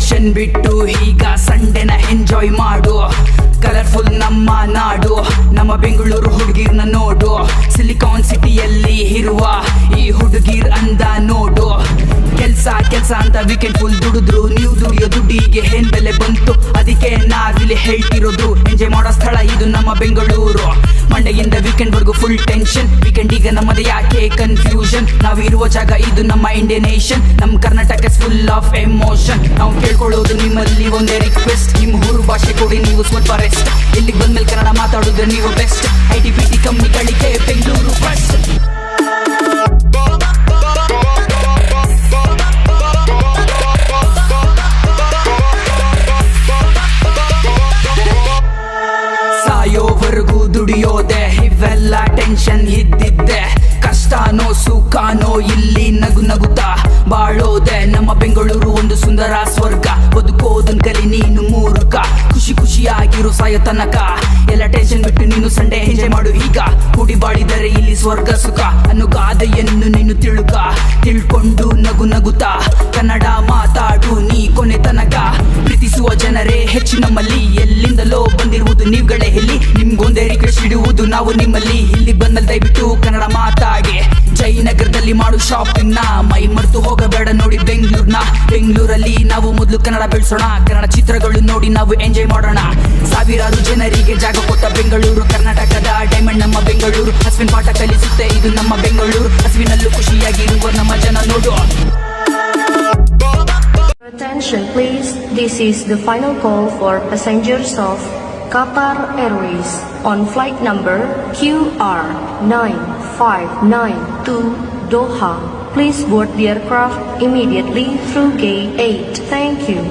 Tension ಬಿಟ್ಟು ಈಗ ಸಂಡೆನ enjoy ಮಾಡು. ಕಲರ್ಫುಲ್ ನಮ್ಮ ನಾಡು, ನಮ್ಮ ಬೆಂಗಳೂರು ಹುಡುಗಿರ್ನ ನೋಡು. ಸಿಲಿಕಾನ್ ಸಿಟಿಯಲ್ಲಿ ಇರುವ ಈ ಹುಡುಗಿರ್ ಅಂದ ನೋಡು. ಕೆಲ್ಸ ಕೆಲ್ಸ ಅಂತ ವೀಕೆಂಡ್ ಫುಲ್ ದುಡಿದ್ರು, ನೀವು ದುಡಿಯೋ ದುಡ್ಡಿಗೆ ಏನ್ ಬೆಲೆ ಬಂತು? ಅದಕ್ಕೆ ನಾವಿಲ್ಲಿ ಹೇಳ್ತಿರೋದು, ಎಂಜಾಯ್ ಮಾಡೋ ಸ್ಥಳ ಇದು ನಮ್ಮ ಬೆಂಗಳೂರು. ಮಂಡೆಯಿಂದ ವೀಕೆಂಡ್ ವರ್ಗು ಫುಲ್ ಟೆನ್ಷನ್, ವೀಕೆಂಡ್ ಈಗ ನಮ್ಮದೇ ಯಾಕೆ ಕನ್ಫ್ಯೂಷನ್? ನಾವು ಇರುವ ಜಾಗ ಇದು ನಮ್ಮ ಇಂಡಿಯನ್ ನೇಷನ್, ನಮ್ಮ ಕರ್ನಾಟಕ ಫುಲ್ ಆಫ್ ಎಮೋಷನ್. ನಾವು ಕೇಳ್ಕೊಳ್ಳೋದು ನಿಮ್ಮಲ್ಲಿ ಒಂದೇ ರಿಕ್ವೆಸ್ಟ್, ನಿಮ್ಮ ಊರು ಭಾಷೆ ಕೊಡಿ ನೀವು ಸ್ವಲ್ಪ ರೆಸ್ಟ್. ಇಲ್ಲಿಗೆ ಬಂದ್ಮೇಲೆ ಕನ್ನಡ ಮಾತಾಡೋದು ನೀವು ಬೆಸ್ಟ್. ITBT ಕಂಪ್ನಿಗಳಿಗೆ ಬೆಂಗಳೂರು ಫಸ್ಟ್. ಸಾಯೋವರೆಗೂ ದುಡಿಯೋದೆ, ಇವೆಲ್ಲ ಟೆನ್ಷನ್ ಇದ್ದಿದ್ದೆ. ಕಷ್ಟನೋ ಸುಖನೋ ಇಲ್ಲಿ ನಗು ನಗುತ್ತಾ ಬಾಳೋದೆ. ನಮ್ಮ ಬೆಂಗಳೂರು ಒಂದು ಸುಂದರ ಸ್ವರ್ಗ, ಬದುಕೋದನ್ ಕಲಿ ನೀನು ಮೂರ್ಖ. ಖುಷಿ ಖುಷಿಯಾಗಿರೋ ಸಾಯೋ ತನಕ, ಎಲ್ಲ ಟೆನ್ಷನ್ ಬಿಟ್ಟು ನೀನು ಸಂಡೆ ಎಂಜಾಯ್ ಮಾಡು ಈಗ. ಕೂಡಿ ಬಾಳಿದರೆ ಇಲ್ಲಿ ಸ್ವರ್ಗ ಸುಖ ಅನ್ನೋ ಗಾದೆಯನ್ನು ನೀನು ತಿಳ್ಕೊಂಡು ನಗು ನಗುತ್ತಾ ಕನ್ನಡ ಮಾತಾಡು ನೀ ಕೊನೆ ತನಕ. ಪ್ರೀತಿಸುವ ಜನರೇ ಹೆಚ್ಚು ನಮ್ಮಲ್ಲಿ, ಎಲ್ಲಿಂದಲೋ ಬಂದಿರುವುದು ನೀವುಗಳೇ ಇಲ್ಲಿ. ನಿಮ್ಗೊಂದೇ ರಿಕ್ವೆಸ್ಟ್ ಇಡುವುದು ನಾವು ನಿಮ್ಮಲ್ಲಿ, ಇಲ್ಲಿ ಬಂದಲ್ಲಿ ದಯವಿಟ್ಟು ಕನ್ನಡ ಮಾತಾಡಿ. ಜಯನಗರದಲ್ಲಿ ಮಾಡು ಶಾಪಿಂಗ್ ನ, ಮೈ ಮರೆತು ಹೋಗಬೇಡ ನೋಡಿ ಬೆಂಗಳೂರ್ನ. ಬೆಂಗಳೂರಲ್ಲಿ ನಾವು ಮೊದಲು ಕನ್ನಡ ಬೆಳೆಸೋಣ, ಕನ್ನಡ ಚಿತ್ರಗಳು ನೋಡಿ ನಾವು ಎಂಜಾಯ್ ಮಾಡೋಣ. ಸಾವಿರಾರು ಜನರಿಗೆ ಜಾಗ ಕೊಟ್ಟ ಬೆಂಗಳೂರು, ಕರ್ನಾಟಕದ ಡೈಮಂಡ್ ನಮ್ಮ ಬೆಂಗಳೂರು. ಹಸುವಿನ ಪಾಠ ಕಲಿಸುತ್ತೆ ಇದು ನಮ್ಮ ಬೆಂಗಳೂರು, ಹಸುವಿನಲ್ಲೂ ಖುಷಿಯಾಗಿರುವ ನಮ್ಮ ಜನ ನೋಡು. Attention please, this is the final call for passengers of Qatar Airways on flight number QR9592 Doha. Please board the aircraft immediately through gate 8. Thank you.